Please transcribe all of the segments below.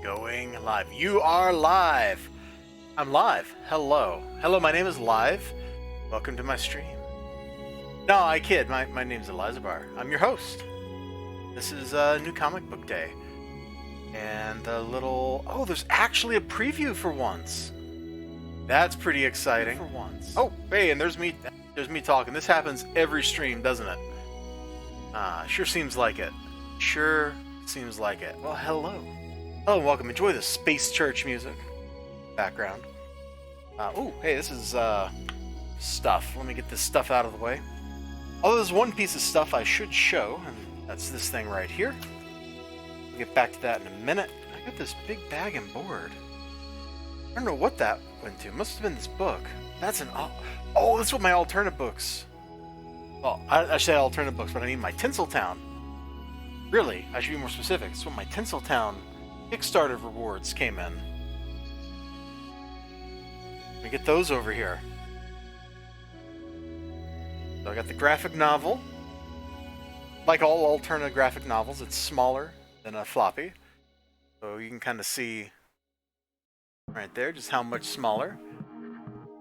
Going live. You are live. I'm live. Hello. Hello, my name is Live. Welcome to my stream. No, I kid. My name's Elizabar. I'm your host. This is New Comic Book Day. And a little... Oh, there's actually a preview for once. That's pretty exciting. For once. Oh, hey, and there's me talking. This happens every stream, doesn't it? Sure seems like it. Sure seems like it. Well, hello. Hello and welcome. Enjoy the Space Church music. Background. Oh, hey, this is, stuff. Let me get this stuff out of the way. Oh, there's one piece of stuff I should show, and that's this thing right here. We'll get back to that in a minute. I got this big bag and board. I don't know what that went to. It must have been this book. That's an... Oh, that's what my alternate books... Well, I say alternate books, but I mean my Tinseltown. Really, I should be more specific. It's what my Tinseltown Kickstarter rewards came in. Let me get those over here. So I got the graphic novel. Like all alternate graphic novels, it's smaller than a floppy. So you can kind of see right there just how much smaller.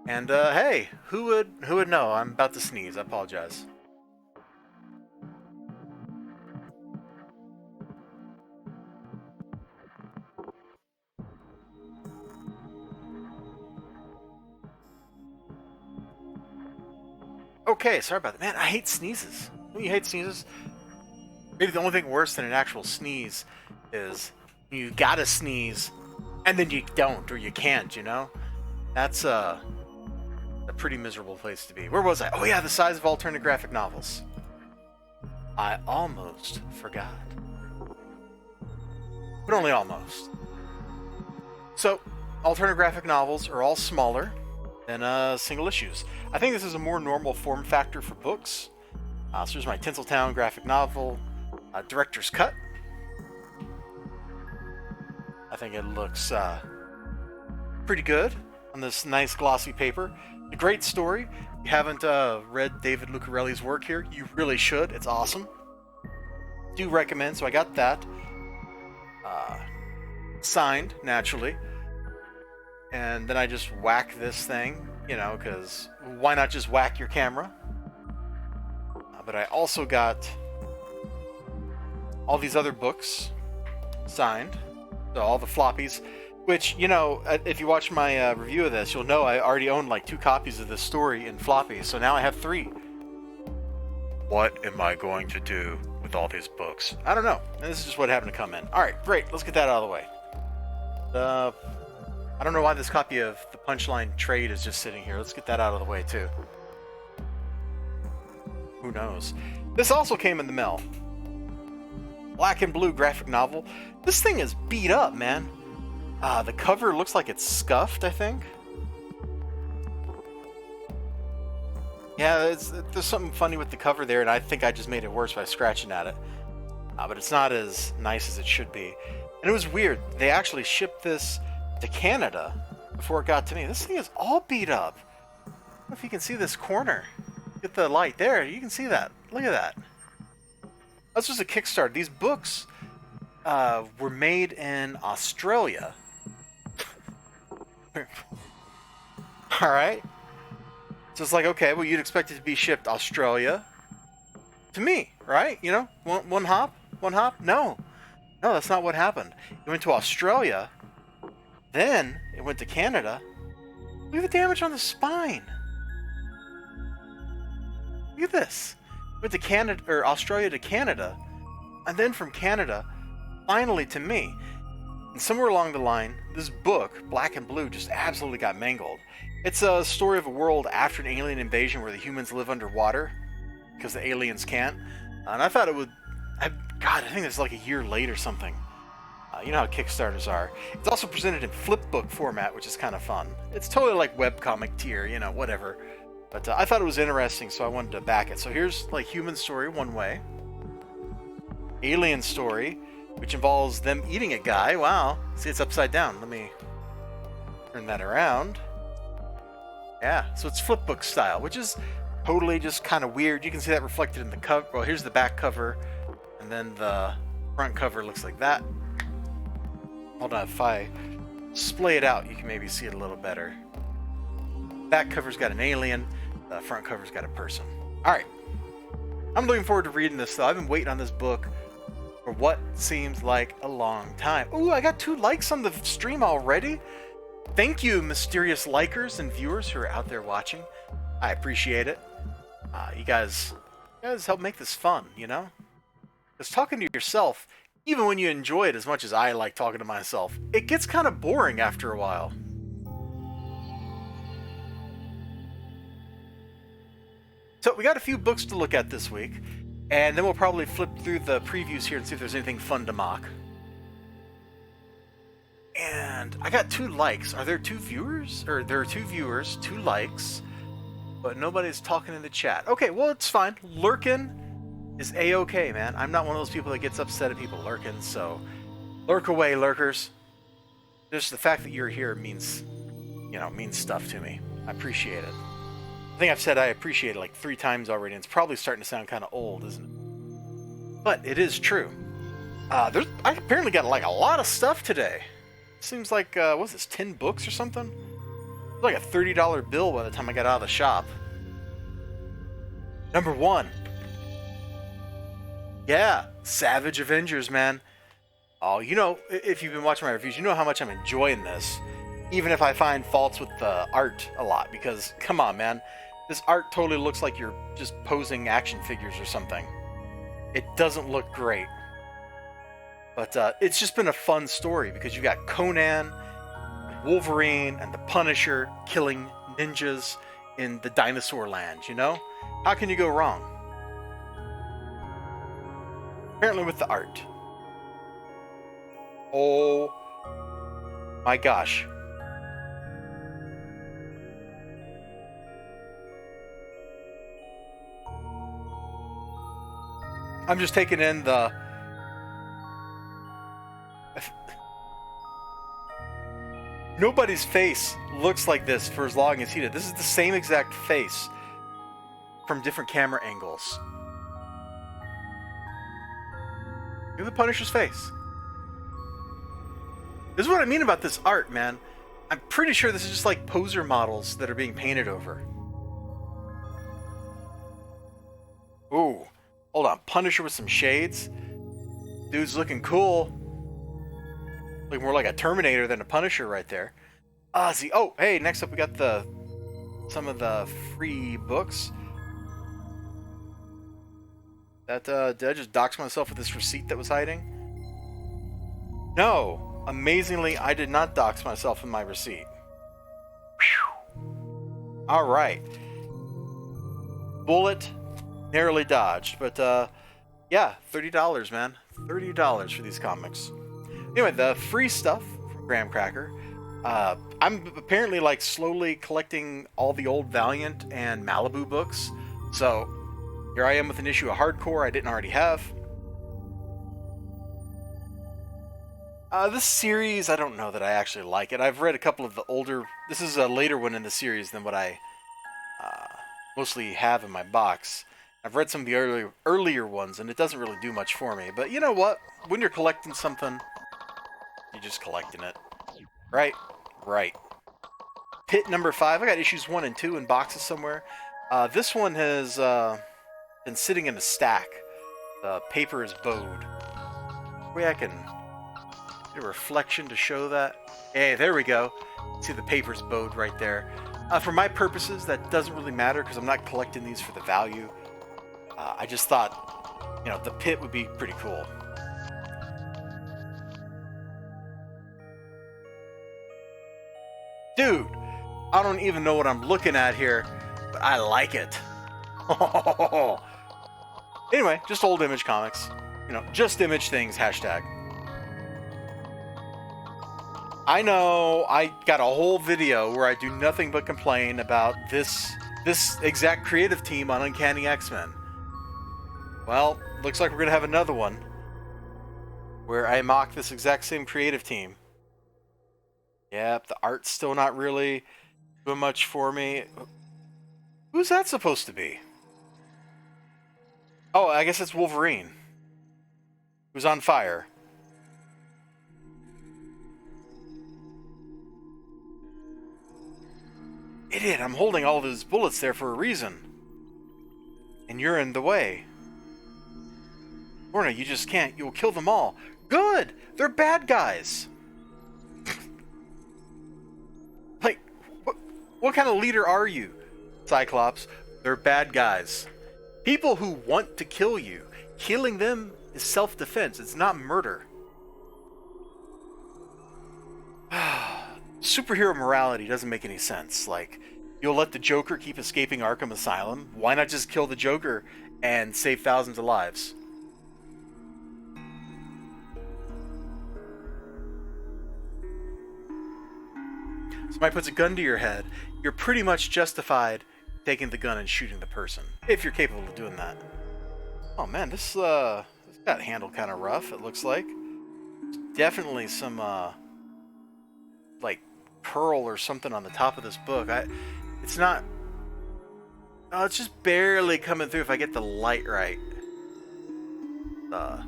And hey, who would know? I'm about to sneeze. I apologize. Okay, sorry about that. Man, I hate sneezes. Don't you hate sneezes? Maybe the only thing worse than an actual sneeze is you gotta sneeze and then you don't or you can't, you know? That's a pretty miserable place to be. Where was I? Oh yeah, the size of alternate graphic novels. I almost forgot. But only almost. So, alternate graphic novels are all smaller than single issues. I think this is a more normal form factor for books. So here's my Tinseltown graphic novel, director's cut. I think it looks pretty good on this nice glossy paper. A great story. If you haven't read David Lucarelli's work here, you really should. It's awesome. Do recommend. So I got that signed, naturally. And then I just whack this thing, you know, because why not just whack your camera? But I also got all these other books signed. So all the floppies. Which, you know, if you watch my review of this, you'll know I already own like 2 copies of this story in floppy, so now I have 3. What am I going to do with all these books? I don't know. And this is just what happened to come in. Alright, great. Let's get that out of the way. I don't know why this copy of the Punchline Trade is just sitting here. Let's get that out of the way, too. Who knows? This also came in the mail. Black and blue graphic novel. This thing is beat up, man. The cover looks like it's scuffed, I think. Yeah, there's something funny with the cover there, and I think I just made it worse by scratching at it. But it's not as nice as it should be. And it was weird. They actually shipped this to Canada before it got to me. This thing is all beat up. I don't know if you can see this corner. Get the light. There, you can see that. Look at that. That's just a Kickstarter. These books were made in Australia. Alright. So it's like, okay, well, you'd expect it to be shipped Australia to me, right? You know, one hop? One hop? No. No, that's not what happened. It went to Australia, then it went to Canada. Look at the damage on the spine. Look at this. It went to Canada, or Australia to Canada, and then from Canada, finally to me. And somewhere along the line, this book, Black and Blue, just absolutely got mangled. It's a story of a world after an alien invasion where the humans live underwater because the aliens can't. And I thought it would... God, I think it's like a year late or something. You know how Kickstarters are. It's also presented in flipbook format, which is kind of fun. It's totally like webcomic tier, you know, whatever. But I thought it was interesting, so I wanted to back it. So here's like human story one way. Alien story, which involves them eating a guy. Wow. See, it's upside down. Let me turn that around. Yeah, so it's flipbook style, which is totally just kind of weird. You can see that reflected in the cover. Well, here's the back cover, and then the front cover looks like that. Hold on, if I splay it out, you can maybe see it a little better. Back cover's got an alien. The front cover's got a person. All right. I'm looking forward to reading this, though. I've been waiting on this book for what seems like a long time. Ooh, I got 2 likes on the stream already. Thank you, mysterious likers and viewers who are out there watching. I appreciate it. You guys help make this fun, you know? Because talking to yourself, even when you enjoy it as much as I like talking to myself, it gets kind of boring after a while. So we got a few books to look at this week, and then we'll probably flip through the previews here and see if there's anything fun to mock. And I got 2 likes. Are there 2 viewers? Or there are 2 viewers, 2 likes, but nobody's talking in the chat. Okay, well, it's fine. Lurking is A-okay, man. I'm not one of those people that gets upset at people lurking, so lurk away, lurkers. Just the fact that you're here means, you know, means stuff to me. I appreciate it. I think I've said I appreciate it like 3 times already, and it's probably starting to sound kind of old, isn't it? But it is true. I apparently got like a lot of stuff today. Seems like, what was this, 10 books or something? It was like a $30 bill by the time I got out of the shop. Number 1. Yeah, Savage Avengers, man. Oh, you know, if you've been watching my reviews, you know how much I'm enjoying this. Even if I find faults with the art a lot, because, come on, man. This art totally looks like you're just posing action figures or something. It doesn't look great. But it's just been a fun story, because you got Conan, Wolverine, and the Punisher killing ninjas in the dinosaur land, you know? How can you go wrong? Apparently with the art. Oh my gosh. I'm just taking in the... Nobody's face looks like this for as long as he did. This is the same exact face from different camera angles. Look at the Punisher's face. This is what I mean about this art, man. I'm pretty sure this is just like poser models that are being painted over. Ooh. Hold on, Punisher with some shades. Dude's looking cool. Looking more like a Terminator than a Punisher right there. Ozzy. Oh, hey, next up we got some of the free books. Did I just dox myself with this receipt that was hiding? No. Amazingly, I did not dox myself in my receipt. Whew. All right. Bullet narrowly dodged, but yeah, $30, man. $30 for these comics. Anyway, the free stuff from Graham Cracker. I'm apparently like slowly collecting all the old Valiant and Malibu books. So here I am with an issue of Hardcore I didn't already have. This series, I don't know that I actually like it. I've read a couple of the older... This is a later one in the series than what I mostly have in my box. I've read some of the earlier ones, and it doesn't really do much for me. But you know what? When you're collecting something, you're just collecting it. Right? Right. Pit number 5. I got issues 1 and 2 in boxes somewhere. This one has been sitting in a stack. The paper is bowed. Way I can get a reflection to show that. Hey, there we go. See, the paper's bowed right there. For my purposes, that doesn't really matter because I'm not collecting these for the value. I just thought, you know, the pit would be pretty cool. Dude, I don't even know what I'm looking at here, but I like it. Anyway, just old Image comics. You know, just Image things, hashtag. I know I got a whole video where I do nothing but complain about this exact creative team on Uncanny X-Men. Well, looks like we're going to have another one where I mock this exact same creative team. Yep, the art's still not really doing much for me. Who's that supposed to be? Oh, I guess it's Wolverine. Who's on fire. Idiot, I'm holding all those bullets there for a reason. And you're in the way. Lorna, you just can't. You'll kill them all. Good! They're bad guys! Like, what kind of leader are you, Cyclops? They're bad guys. People who want to kill you. Killing them is self-defense. It's not murder. Superhero morality doesn't make any sense. Like, you'll let the Joker keep escaping Arkham Asylum? Why not just kill the Joker and save thousands of lives? Somebody puts a gun to your head, you're pretty much justified taking the gun and shooting the person, if you're capable of doing that. Oh man, this got handled kind of rough, it looks like. Definitely some, like, pearl or something on the top of this book. It's not... Oh, it's just barely coming through if I get the light right. I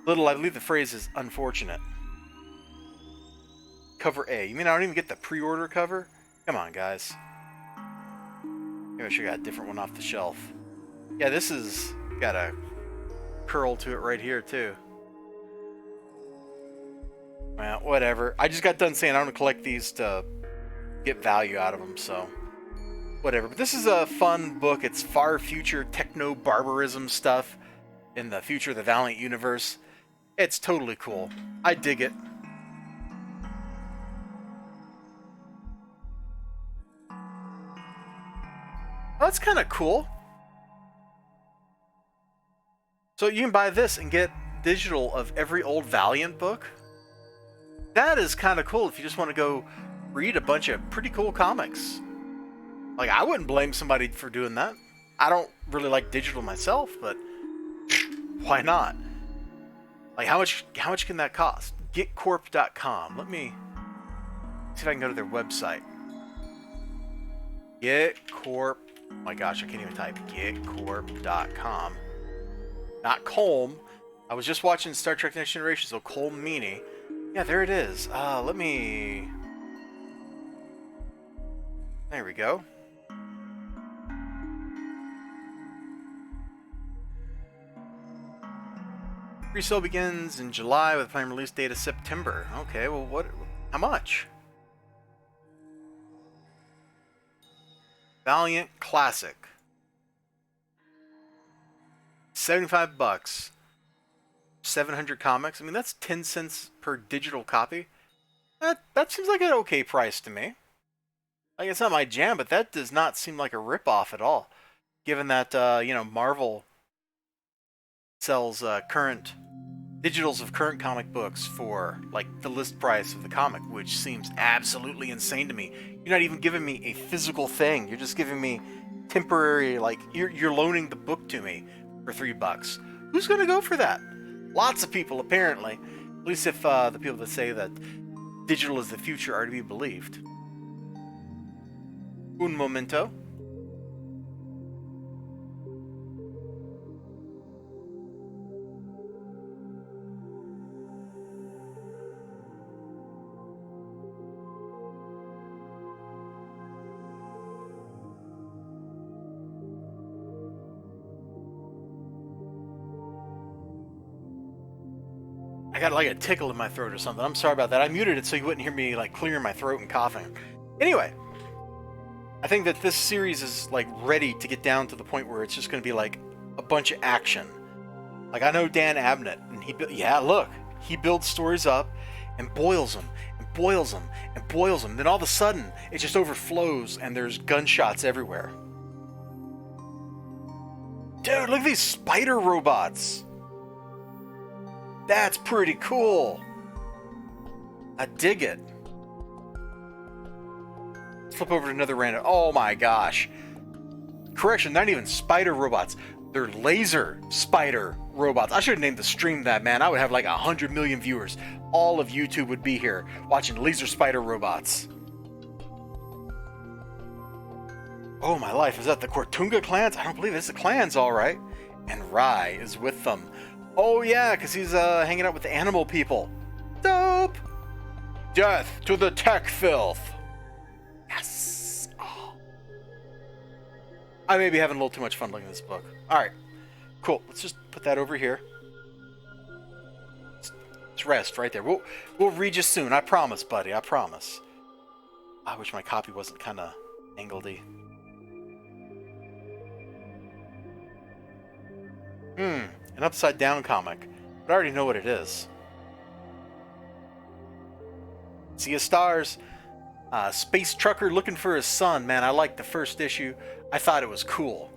believe the phrase is unfortunate. Cover A. You mean I don't even get the pre-order cover? Come on, guys. Maybe I should have got a different one off the shelf. Yeah, this is got a curl to it right here, too. Well, whatever. I just got done saying I'm going to collect these to get value out of them, so... Whatever. But this is a fun book. It's far future techno-barbarism stuff in the future of the Valiant universe. It's totally cool. I dig it. That's kind of cool. So you can buy this and get digital of every old Valiant book. That is kind of cool if you just want to go read a bunch of pretty cool comics. Like, I wouldn't blame somebody for doing that. I don't really like digital myself, but why not? Like, how much can that cost? Getcorp.com. Let me see if I can go to their website. Getcorp. Oh my gosh, I can't even type. Getcorp.com. Not Colm. I was just watching Star Trek Next Generation, so Colm Meaney. Yeah, there it is. Let me... There we go. Pre-sale begins in July with planned release date of September. Okay, well, what? How much? Valiant Classic. 75 bucks. 700 comics. I mean, that's 10 cents per digital copy. That seems like an okay price to me. Like, it's not my jam, but that does not seem like a ripoff at all. Given that, you know, Marvel sells current digitals of current comic books for, like, the list price of the comic, which seems absolutely insane to me. You're not even giving me a physical thing. You're just giving me temporary, like, you're loaning the book to me for $3. Who's going to go for that? Lots of people, apparently. At least if the people that say that digital is the future are to be believed. Un momento. I got like a tickle in my throat or something. I'm sorry about that. I muted it so you wouldn't hear me like clearing my throat and coughing. Anyway, I think that this series is like ready to get down to the point where it's just going to be like a bunch of action. Like, I know Dan Abnett, and he builds stories up and boils them and boils them and boils them. Then all of a sudden, it just overflows and there's gunshots everywhere. Dude, look at these spider robots. That's pretty cool. I dig it. Let's flip over to another random. Oh my gosh. Correction, not even spider robots. They're laser spider robots. I should have named the stream that, man. I would have like 100 million viewers. All of YouTube would be here watching laser spider robots. Oh my life, is that the Kortunga clans? I don't believe it's the clans, all right. And Rai is with them. Oh yeah, because he's hanging out with the animal people. Dope! Death to the tech filth! Yes! I may be having a little too much fun looking at this book. Alright, cool. Let's just put that over here. Let's rest right there. We'll read you soon. I promise, buddy. I promise. I wish my copy wasn't kind of angledy. An upside down comic. But I already know what it is. Sea of Stars. Space trucker looking for his son. Man, I liked the first issue. I thought it was cool.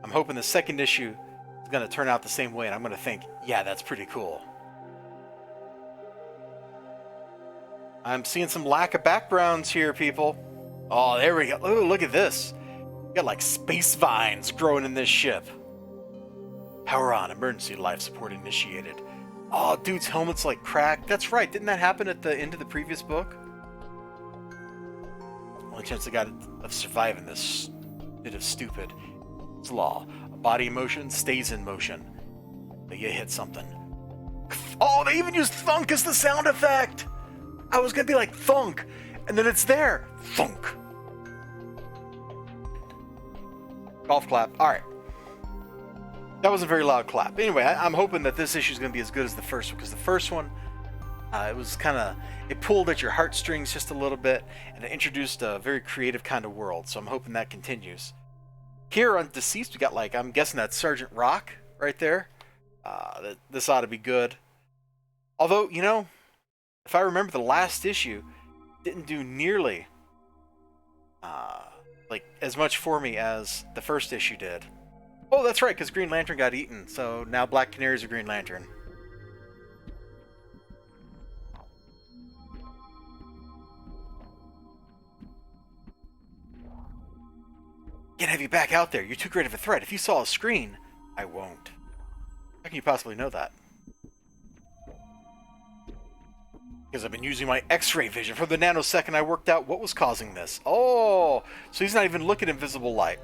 I'm hoping the second issue is going to turn out the same way, and I'm going to think, yeah, that's pretty cool. I'm seeing some lack of backgrounds here, people. Oh, there we go. Oh, look at this. We got like space vines growing in this ship. Power on. Emergency life support initiated. Oh, dude's helmet's like cracked. That's right. Didn't that happen at the end of the previous book? Only chance I got of surviving this bit of stupid. It's law. A body in motion stays in motion. But you hit something. Oh, they even used thunk as the sound effect! I was gonna be like thunk, and then it's there. Thunk. Golf clap. Alright. That was a very loud clap. Anyway, I'm hoping that this issue is going to be as good as the first one, because the first one, it was kind of, it pulled at your heartstrings just a little bit, and it introduced a very creative kind of world, so I'm hoping that continues. Here on Deceased, we got like, I'm guessing that's Sergeant Rock right there. This ought to be good. Although, you know, if I remember, the last issue didn't do nearly like as much for me as the first issue did. Oh, that's right, because Green Lantern got eaten, so now Black Canary's a Green Lantern. Can't have you back out there. You're too great of a threat. If you saw a screen, I won't. How can you possibly know that? Because I've been using my X-ray vision. For the nanosecond, I worked out what was causing this. Oh, so he's not even looking at invisible light.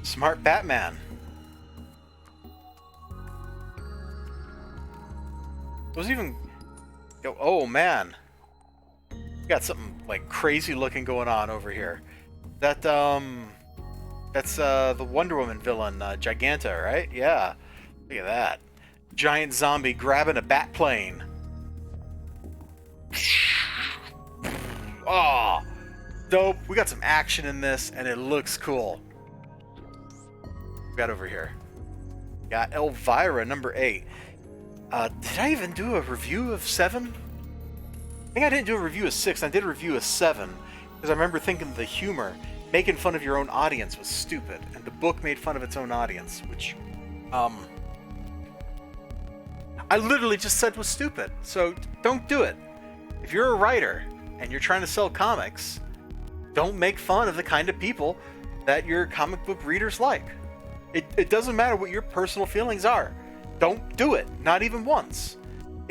Smart Batman. Was even... Oh, man. We got something, like, crazy looking going on over here. That's the Wonder Woman villain, Giganta, right? Yeah. Look at that. Giant zombie grabbing a bat plane. Oh, dope. We got some action in this, and it looks cool. Got over here. Got Elvira, number 8. Did I even do a review of 7? I think I didn't do a review of 6. I did a review of 7, because I remember thinking the humor, making fun of your own audience, was stupid, and the book made fun of its own audience, which, I literally just said was stupid. So don't do it. If you're a writer and you're trying to sell comics, don't make fun of the kind of people that your comic book readers like. It doesn't matter what your personal feelings are. Don't do it. Not even once.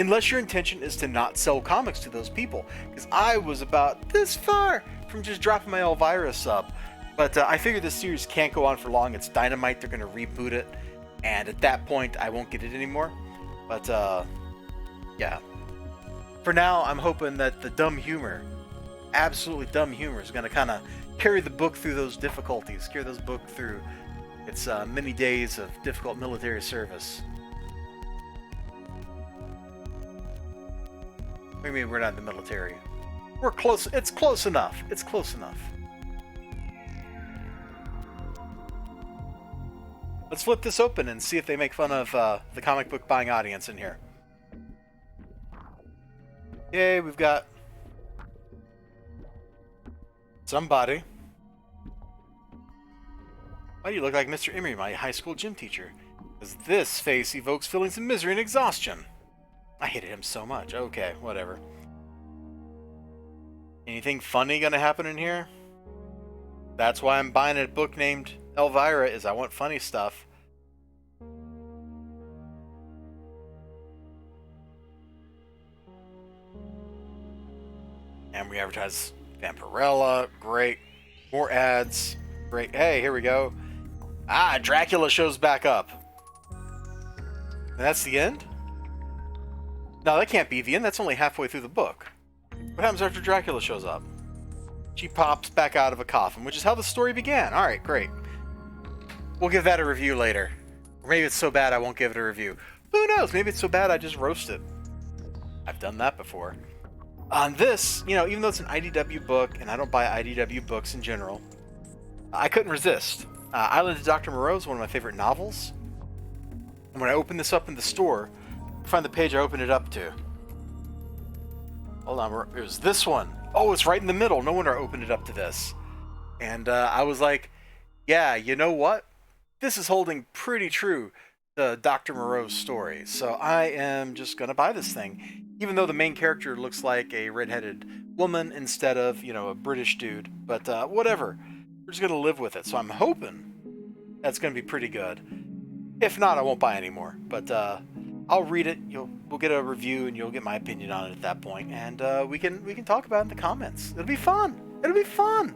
Unless your intention is to not sell comics to those people. Because I was about this far from just dropping my Elvira sub. But I figured this series can't go on for long. It's Dynamite. They're going to reboot it. And at that point, I won't get it anymore. But, yeah. For now, I'm hoping that the dumb humor, absolutely dumb humor, is going to kind of carry the book through those difficulties. Carry those book through its many days of difficult military service. What do you mean we're not in the military? We're close. It's close enough. It's close enough. Let's flip this open and see if they make fun of the comic book buying audience in here. Yay, we've got somebody. Why do you look like Mr. Emery, my high school gym teacher? Because this face evokes feelings of misery and exhaustion. I hated him so much. Okay, whatever. Anything funny gonna happen in here? That's why I'm buying a book named Elvira, is I want funny stuff. And we advertise Vampirella. Great. More ads. Great. Hey, here we go. Ah, Dracula shows back up. And that's the end? No, that can't be the end. That's only halfway through the book. What happens after Dracula shows up? She pops back out of a coffin, which is how the story began. Alright, great. We'll give that a review later. Or maybe it's so bad I won't give it a review. Who knows? Maybe it's so bad I just roast it. I've done that before. On this, you know, even though it's an IDW book, and I don't buy IDW books in general, I couldn't resist. Island of Dr. Moreau is one of my favorite novels. And when I opened this up in the store, find the page I opened it up to. Hold on, it was this one. Oh, it's right in the middle. No wonder I opened it up to this. And I was like, yeah, you know what? This is holding pretty true to Dr. Moreau's story. So I am just going to buy this thing. Even though the main character looks like a redheaded woman instead of, you know, a British dude. But whatever. We're just going to live with it. So I'm hoping that's going to be pretty good. If not, I won't buy any more. But I'll read it. We'll get a review, and you'll get my opinion on it at that point, and we can talk about it in the comments. It'll be fun. It'll be fun.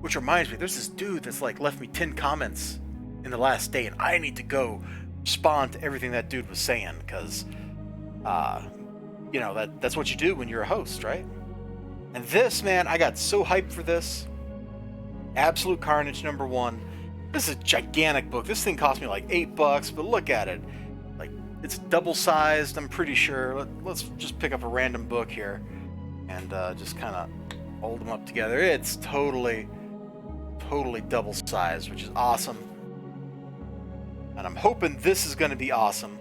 Which reminds me, there's this dude that's like left me 10 comments in the last day, and I need to go respond to everything that dude was saying, because you know, that's what you do when you're a host, right? And this, man, I got so hyped for this. Absolute Carnage #1. This is a gigantic book. This thing cost me like $8, but look at it. Like, it's double-sized, I'm pretty sure. Let's just pick up a random book here and just kind of hold them up together. It's totally double-sized, which is awesome. And I'm hoping this is going to be awesome.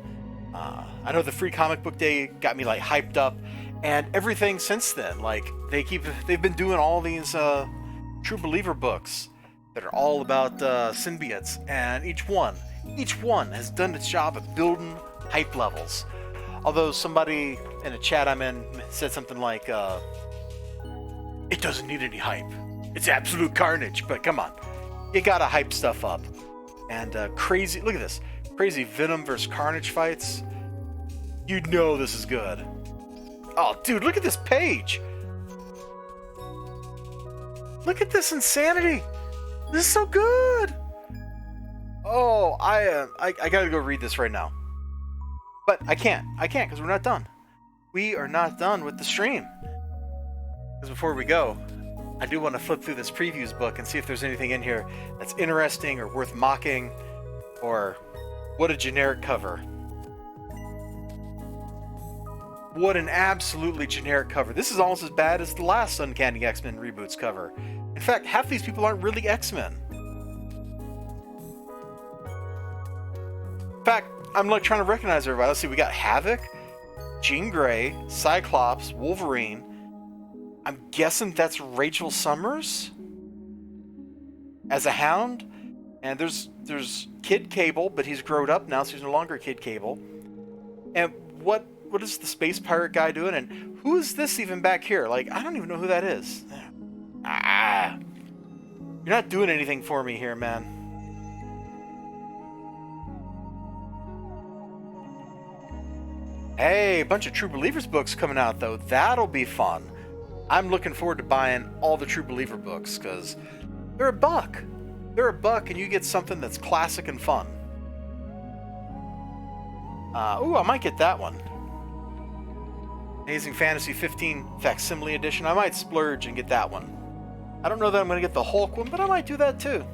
I know the Free Comic Book Day got me like hyped up, and everything since then. Like, they've been doing all these True Believer books that are all about symbiotes, and each one has done its job of building hype levels. Although somebody in a chat I'm in said something like, it doesn't need any hype. It's absolute carnage, but come on. You gotta hype stuff up. And crazy, look at this. Crazy Venom versus Carnage fights. You know this is good. Oh, dude, look at this page. Look at this insanity. This is so good. Oh, I gotta go read this right now. But I can't because we're not done. We are not done with the stream. Because before we go, I do want to flip through this previews book and see if there's anything in here that's interesting or worth mocking, or what a generic cover. What an absolutely generic cover. This is almost as bad as the last Uncanny X-Men Reboots cover. In fact, half these people aren't really X-Men. In fact, I'm like trying to recognize everybody. Let's see, we got Havoc, Jean Grey, Cyclops, Wolverine. I'm guessing that's Rachel Summers as a Hound. And there's Kid Cable, but he's grown up now, so he's no longer Kid Cable. And what is the space pirate guy doing? And who is this even back here? Like, I don't even know who that is. You're not doing anything for me here, man. Hey, a bunch of True Believers books coming out, though. That'll be fun. I'm looking forward to buying all the True Believer books, because they're $1. They're $1, and you get something that's classic and fun. Ooh, I might get that one. Amazing Fantasy 15 Facsimile Edition. I might splurge and get that one. I don't know that I'm going to get the Hulk one, but I might do that too.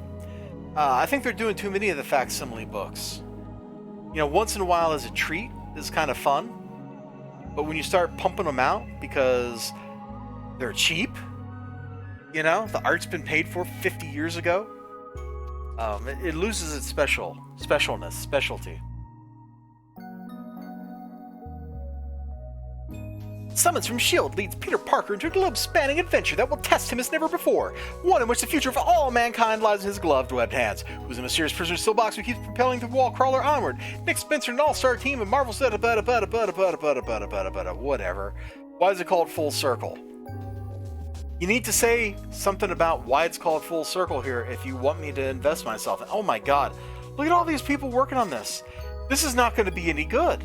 I think they're doing too many of the facsimile books. You know, once in a while as a treat is kind of fun, but when you start pumping them out because they're cheap, you know, the art's been paid for 50 years ago, it loses its specialty. Summons from S.H.I.E.L.D. leads Peter Parker into a globe-spanning adventure that will test him as never before. One in which the future of all mankind lies in his gloved, webbed hands. Who's a mysterious prisoner still box who keeps propelling the wall crawler onward? Nick Spencer and an all-star team of Marvel said whatever. Why is it called Full Circle? You need to say something about why it's called Full Circle here if you want me to invest myself. And oh my god, look at all these people working on this. This is not going to be any good.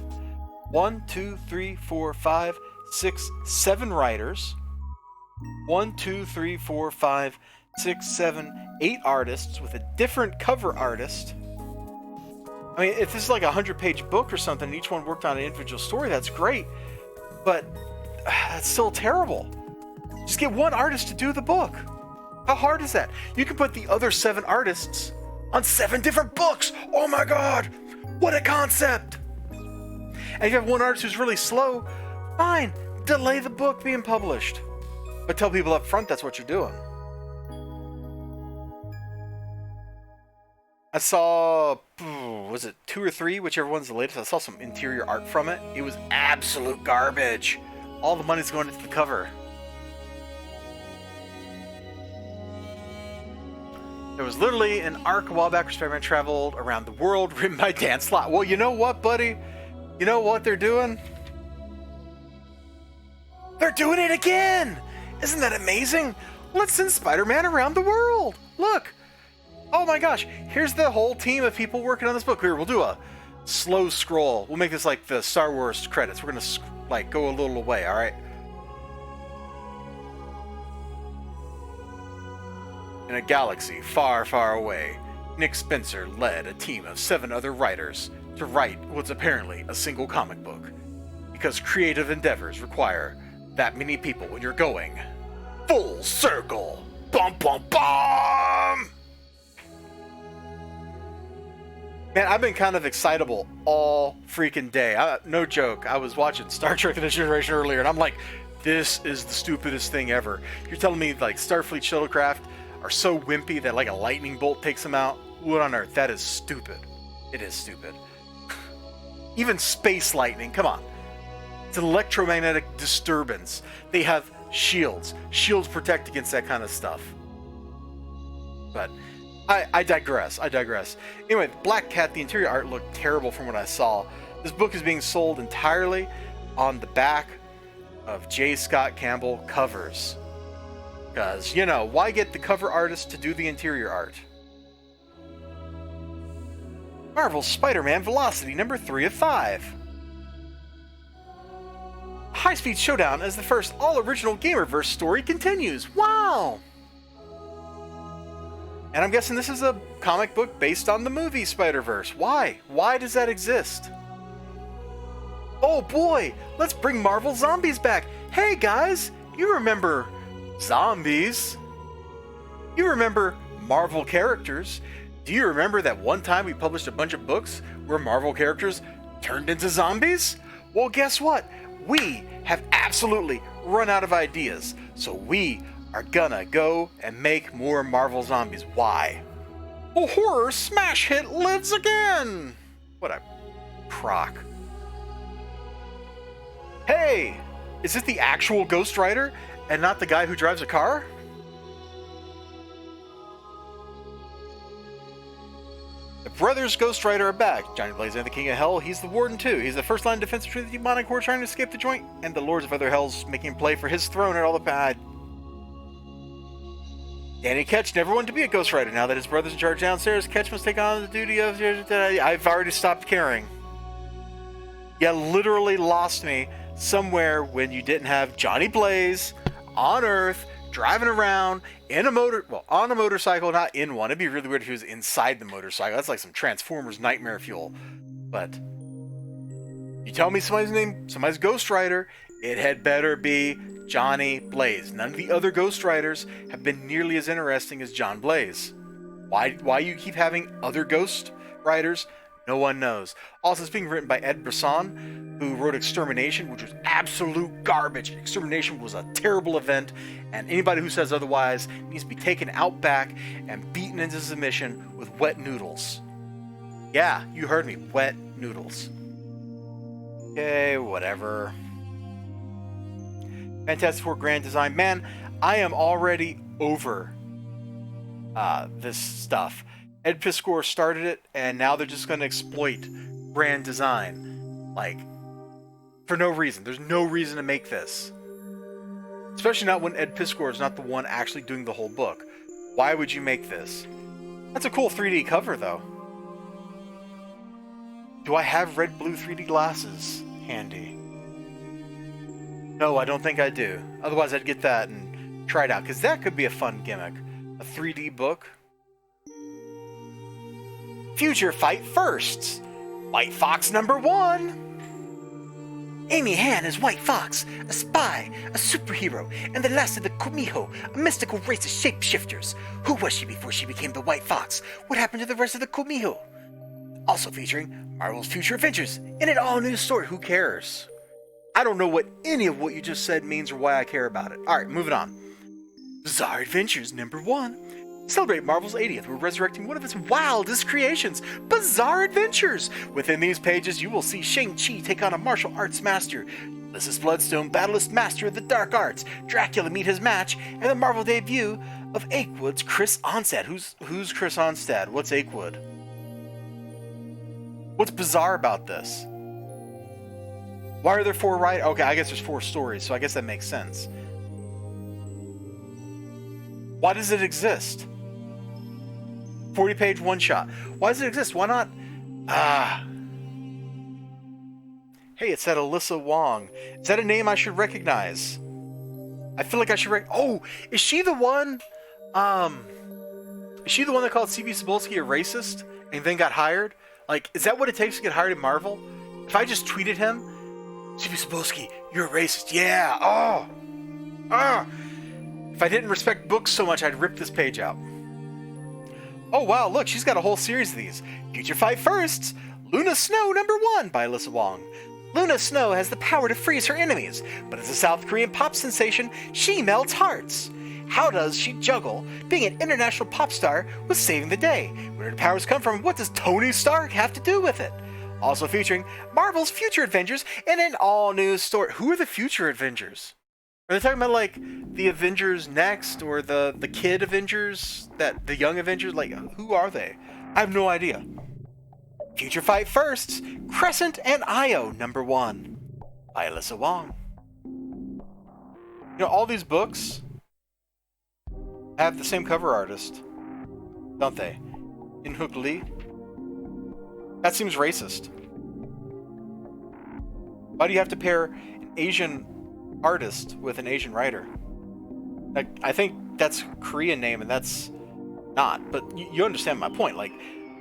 1, 2, 3, 4, 5, 6, 7 writers. 1, 2, 3, 4, 5, 6, 7, 8 artists with a different cover artist. I mean, if this is like a 100-page book or something, and each one worked on an individual story, that's great. But that's still terrible. Just get one artist to do the book. How hard is that? You can put the other 7 artists on 7 different books. Oh my god, what a concept. And if you have one artist who's really slow, fine, delay the book being published. But tell people up front that's what you're doing. I saw, was it 2 or 3, whichever one's the latest? I saw some interior art from it. It was absolute garbage. All the money's going into the cover. There was literally an arc a while back where Spider-Man traveled around the world, written by Dan Slott. Well, you know what, buddy? You know what they're doing? They're doing it again! Isn't that amazing? Let's send Spider-Man around the world! Look! Oh my gosh, here's the whole team of people working on this book. Here, we'll do a slow scroll. We'll make this like the Star Wars credits. We're gonna go a little away, alright? In a galaxy far, far away, Nick Spencer led a team of 7 other writers to write what's apparently a single comic book. Because creative endeavors require that many people when you're going full circle. Bum, bum, bum! Man, I've been kind of excitable all freaking day. No joke. I was watching Star Trek The Next Generation earlier, and I'm like, this is the stupidest thing ever. You're telling me, like, Starfleet shuttlecraft are so wimpy that, like, a lightning bolt takes them out? What on earth? That is stupid. It is stupid. Even space lightning, come on. It's an electromagnetic disturbance. They have shields. Shields protect against that kind of stuff. But I digress. Anyway, Black Cat, the interior art looked terrible from what I saw. This book is being sold entirely on the back of J. Scott Campbell covers. Because, you know, why get the cover artist to do the interior art? Marvel's Spider-Man Velocity, number 3 of 5. High-speed showdown as the first all-original Gamerverse story continues. Wow! And I'm guessing this is a comic book based on the movie Spider-Verse. Why? Why does that exist? Oh boy! Let's bring Marvel Zombies back! Hey guys! You remember zombies? You remember Marvel characters? Do you remember that one time we published a bunch of books where Marvel characters turned into zombies? Well, guess what? We have absolutely run out of ideas, so we are gonna go and make more Marvel Zombies. Why? A horror smash hit lives again! What a crock. Hey! Is this the actual Ghost Rider and not the guy who drives a car? The brothers Ghost Rider are back. Johnny Blaze and the King of Hell, he's the Warden too. He's the first line of defense between the demonic horde trying to escape the joint, and the Lords of Other Hells making play for his throne at all the pad. Danny Ketch never wanted to be a Ghost Rider. Now that his brother's in charge downstairs, Ketch must take on the duty of... I've already stopped caring. You literally lost me somewhere when you didn't have Johnny Blaze on Earth, driving around in a on a motorcycle, not in one. It'd be really weird if he was inside the motorcycle. That's like some Transformers nightmare fuel. But you tell me somebody's Ghost Rider, it had better be Johnny Blaze. None of the other Ghost Riders have been nearly as interesting as John Blaze. Why you keep having other Ghost Riders? No one knows. Also, it's being written by Ed Brisson, who wrote Extermination, which was absolute garbage. Extermination was a terrible event, and anybody who says otherwise needs to be taken out back and beaten into submission with wet noodles. Yeah, you heard me. Wet noodles. Okay, whatever. Fantastic Four Grand Design. Man, I am already over this stuff. Ed Piskor started it, and now they're just going to exploit Grand Design. Like, for no reason. There's no reason to make this. Especially not when Ed Piskor is not the one actually doing the whole book. Why would you make this? That's a cool 3D cover, though. Do I have red blue 3D glasses handy? No, I don't think I do. Otherwise, I'd get that and try it out, because that could be a fun gimmick. A 3D book. Future Fight Firsts. White Fox number 1. Amy Han is White Fox, a spy, a superhero, and the last of the Kumiho, a mystical race of shapeshifters. Who was she before she became the White Fox? What happened to the rest of the Kumiho? Also featuring Marvel's Future Adventures in an all-new story. Who cares? I don't know what any of what you just said means or why I care about it. Alright, moving on. Bizarre Adventures #1. Celebrate Marvel's 80th. We're resurrecting one of its wildest creations, Bizarre Adventures. Within these pages, you will see Shang-Chi take on a martial arts master, Ulysses Bloodstone battle his master of the dark arts, Dracula meet his match, and the Marvel debut of Achewood's Chris Onstad. Who's Chris Onstad? What's Achewood? What's bizarre about this? Why are there 4 writers? Okay, I guess there's 4 stories, so I guess that makes sense. Why does it exist? 40-page one-shot. Why does it exist? Why not? Hey, it's that Alyssa Wong. Is that a name I should recognize? I feel like I should Oh, is she the one? Is she the one that called C.B. Cebulski a racist and then got hired? Like, is that what it takes to get hired at Marvel? If I just tweeted him, C.B. Cebulski, you're a racist. Yeah. Oh. If I didn't respect books so much, I'd rip this page out. Oh, wow, look, she's got a whole series of these. Future Fight Firsts, Luna Snow #1 by Alyssa Wong. Luna Snow has the power to freeze her enemies, but as a South Korean pop sensation, she melts hearts. How does she juggle being an international pop star with saving the day? Where did powers come from? What does Tony Stark have to do with it? Also featuring Marvel's Future Avengers and an all-new story. Who are the Future Avengers? Are they talking about, like, the Avengers Next or the Kid Avengers? The Young Avengers? Like, who are they? I have no idea. Future Fight Firsts, Crescent and Io #1 by Alyssa Wong. You know, all these books have the same cover artist, don't they? In-Hook Lee? That seems racist. Why do you have to pair an Asian artist with an Asian writer? Like, I think that's a Korean name and that's not, but you understand my point. Like,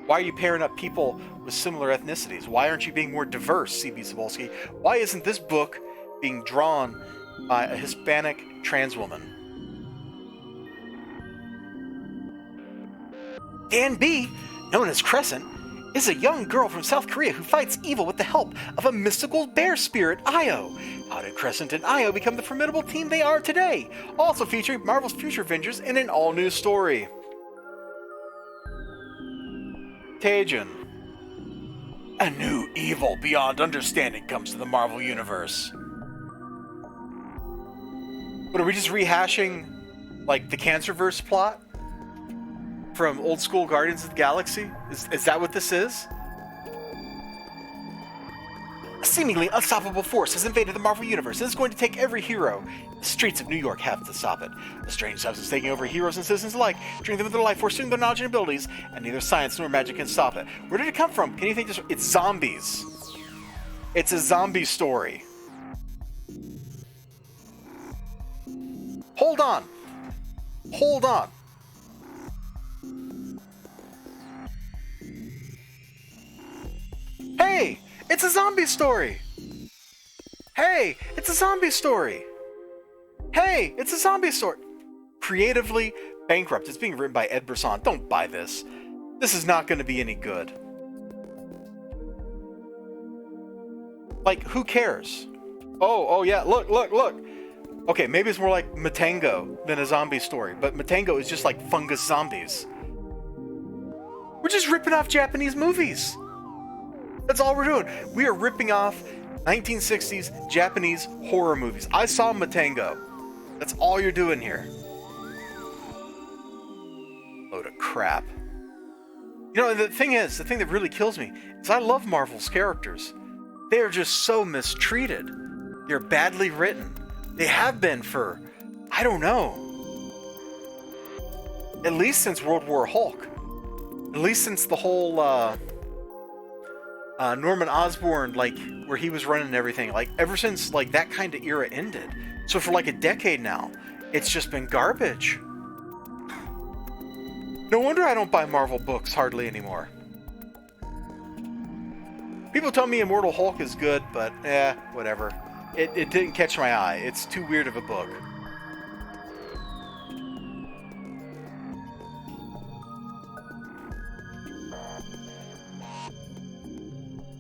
why are you pairing up people with similar ethnicities? Why aren't you being more diverse, C.B. Cebulski? Why isn't this book being drawn by a Hispanic trans woman? Dan B, known as Crescent, is a young girl from South Korea who fights evil with the help of a mystical bear spirit, Io. How did Crescent and Io become the formidable team they are today? Also featuring Marvel's Future Avengers in an all-new story. Tajin. A new evil beyond understanding comes to the Marvel Universe. What, are we just rehashing, like, the Cancerverse plot? From old school Guardians of the Galaxy? Is that what this is? A seemingly unstoppable force has invaded the Marvel Universe and is going to take every hero. The streets of New York have to stop it. A strange substance taking over heroes and citizens alike, draining them of their life, forcing their knowledge and abilities, and neither science nor magic can stop it. Where did it come from? Can you think this? It's zombies. It's a zombie story. Hold on. Hold on. Hey, it's a zombie story. Hey, it's a zombie story. Hey, it's a zombie story. Creatively bankrupt. It's being written by Ed Brisson. Don't buy this. This is not going to be any good. Like, who cares? Oh yeah, look. Okay, maybe it's more like Matango than a zombie story, but Matango is just like fungus zombies. We're just ripping off Japanese movies. That's all we're doing. We are ripping off 1960s Japanese horror movies. I saw Matango. That's all you're doing here. Load of crap. You know, the thing that really kills me is I love Marvel's characters. They are just so mistreated. They're badly written. They have been for, I don't know, at least since World War Hulk. At least since the whole Norman Osborn, like, where he was running everything, like, ever since, like, that kind of era ended. So for like a decade now, it's just been garbage. No wonder I don't buy Marvel books hardly anymore. People tell me Immortal Hulk is good, but whatever. It didn't catch my eye. It's too weird of a book.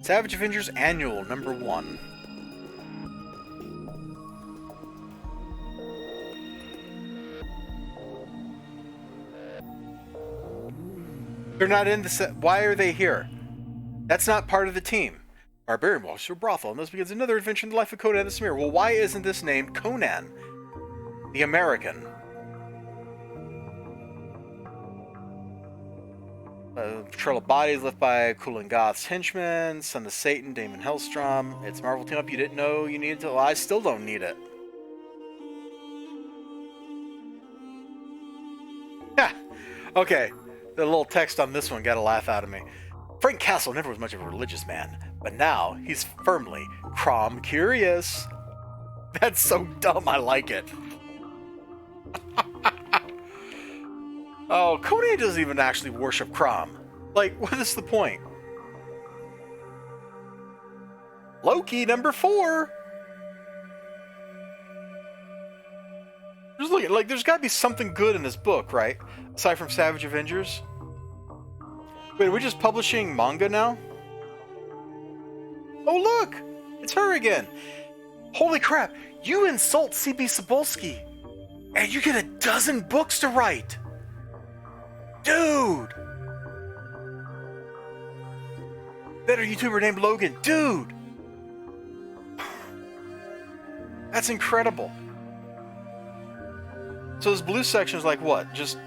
Savage Avengers Annual, #1. They're not in the set. Why are they here? That's not part of the team. Barbarian walks through a brothel, and thus begins another adventure in the life of Conan the Smear. Well, why isn't this named Conan the American? Patrol of bodies left by Kulan Goth's henchman, son of Satan, Damon Hellstrom. It's Marvel team up you didn't know you needed to. Well, I still don't need it. Okay, the little text on this one got a laugh out of me. Frank Castle never was much of a religious man, but now he's firmly Crom curious. That's so dumb, I like it. Oh, Conan doesn't even actually worship Crom. Like, what is the point? Loki, #4. Just look at, like, there's got to be something good in this book, right? Aside from Savage Avengers. Wait, are we just publishing manga now? Oh, look! It's her again. Holy crap! You insult C.B. Cebulski, and you get a dozen books to write. Dude! Better YouTuber named Logan. Dude! That's incredible. So this blue section is like what? Just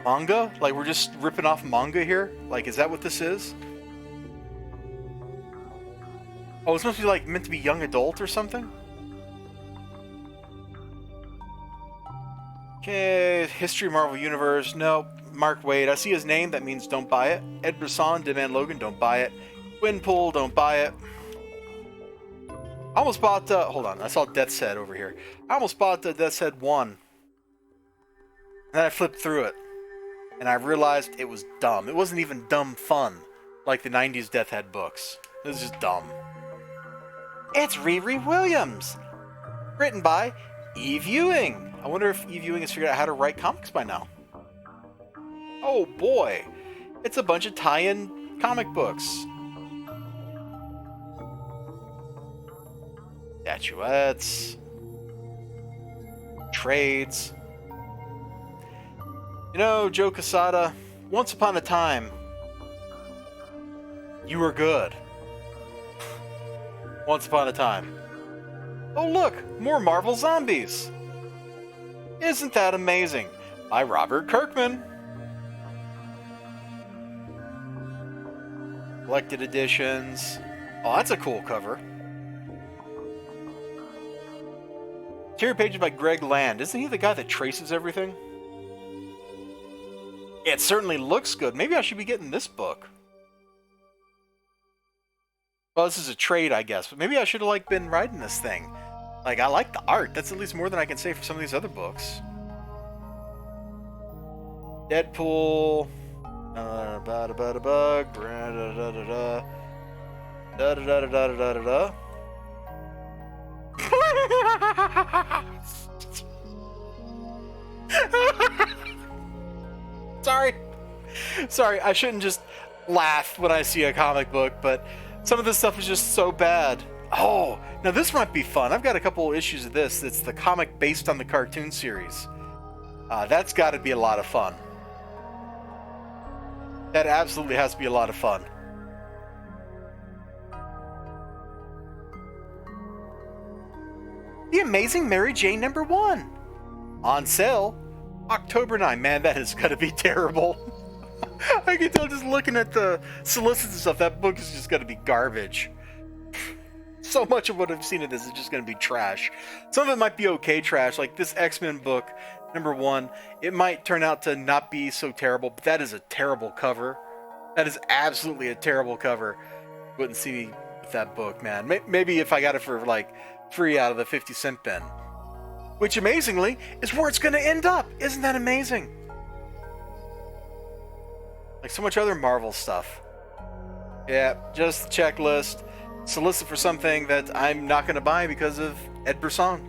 manga? Like we're just ripping off manga here? Like, is that what this is? Oh, it's supposed to be like meant to be young adult or something? Okay, History Marvel Universe. No, Mark Waid. I see his name. That means don't buy it. Ed Brisson, Deadman Logan. Don't buy it. Winpool. Don't buy it. I almost bought. Hold on. I saw Death's Head over here. I almost bought Death's Head 1. And then I flipped through it. And I realized it was dumb. It wasn't even dumb fun. Like the 90s Death Head books. It was just dumb. It's Riri Williams. Written by Eve Ewing. I wonder if Eve Ewing has figured out how to write comics by now. Oh boy, it's a bunch of tie-in comic books. Statuettes. Trades. You know, Joe Quesada, once upon a time, you were good. Once upon a time. Oh look, more Marvel Zombies. Isn't that amazing? By Robert Kirkman. Collected editions. Oh, that's a cool cover. Interior pages by Greg Land. Isn't he the guy that traces everything? It certainly looks good. Maybe I should be getting this book. Well, this is a trade, I guess, but maybe I should have like been writing this thing. Like, I like the art. That's at least more than I can say for some of these other books. Deadpool. Sorry, I shouldn't just laugh when I see a comic book, but some of this stuff is just so bad. Oh, now this might be fun. I've got a couple issues of this. It's the comic based on the cartoon series. That's got to be a lot of fun. That absolutely has to be a lot of fun. The Amazing Mary Jane #1. On sale October 9. Man, that is going to be terrible. I can tell just looking at the solicits and stuff, that book is just going to be garbage. So much of what I've seen of this is just going to be trash. Some of it might be okay trash, like this X-Men book, #1. It might turn out to not be so terrible, but that is a terrible cover. That is absolutely a terrible cover. Wouldn't see me with that book, man. Maybe if I got it for like free out of the 50-cent bin. Which, amazingly, is where it's going to end up. Isn't that amazing? Like so much other Marvel stuff. Yeah, just the checklist. Solicit for something that I'm not going to buy because of Ed Brisson.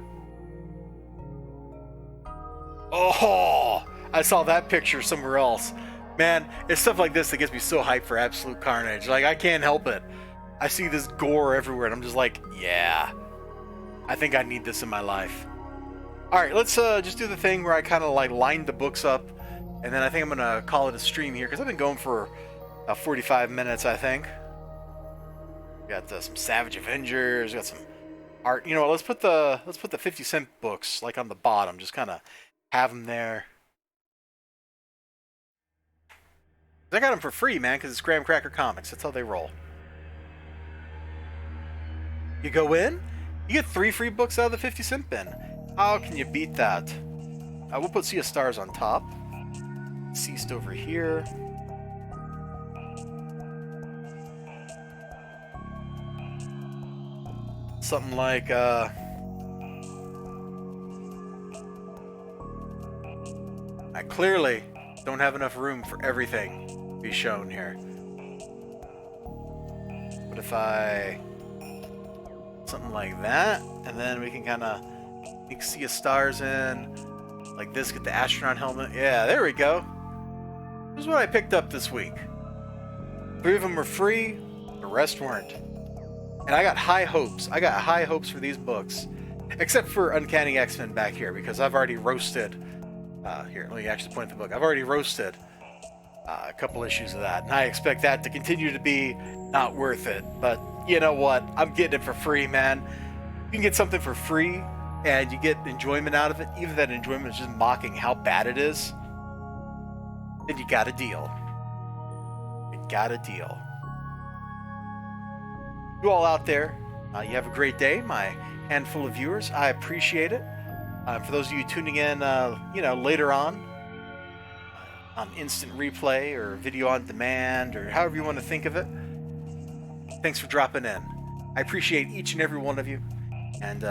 Oh, I saw that picture somewhere else. Man, it's stuff like this that gets me so hyped for Absolute Carnage. Like, I can't help it. I see this gore everywhere, and I'm just like, yeah, I think I need this in my life. All right, let's just do the thing where I kind of like lined the books up, and then I think I'm gonna call it a stream here because I've been going for 45 minutes, I think. Got some Savage Avengers, got some art. You know what? Let's put the 50-cent books like on the bottom, just kind of have them there. I got them for free, man, because it's Graham Cracker Comics. That's how they roll. You go in, you get 3 free books out of the 50-cent bin. How can you beat that? We'll put Sea of Stars on top. Ceased over here. Something like, I clearly don't have enough room for everything to be shown here. What if I... something like that, and then we can kind of Sea of Stars in, like this, get the astronaut helmet. Yeah, there we go. This is what I picked up this week. 3 of them were free, the rest weren't. And I got high hopes. I got high hopes for these books. Except for Uncanny X-Men back here, because I've already roasted... here, let me actually point the book. I've already roasted a couple issues of that, and I expect that to continue to be not worth it. But you know what? I'm getting it for free, man. You can get something for free, and you get enjoyment out of it, even if that enjoyment is just mocking how bad it is, then you got a deal. You got a deal. You all out there, you have a great day, my handful of viewers. I appreciate it. For those of you tuning in, later on instant replay or video on demand or however you want to think of it, thanks for dropping in. I appreciate each and every one of you. And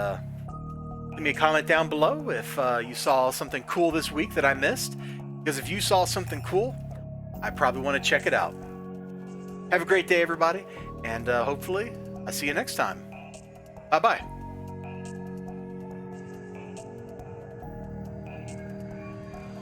leave me a comment down below if you saw something cool this week that I missed. Because if you saw something cool, I probably want to check it out. Have a great day, everybody. And hopefully, I'll see you next time. Bye-bye.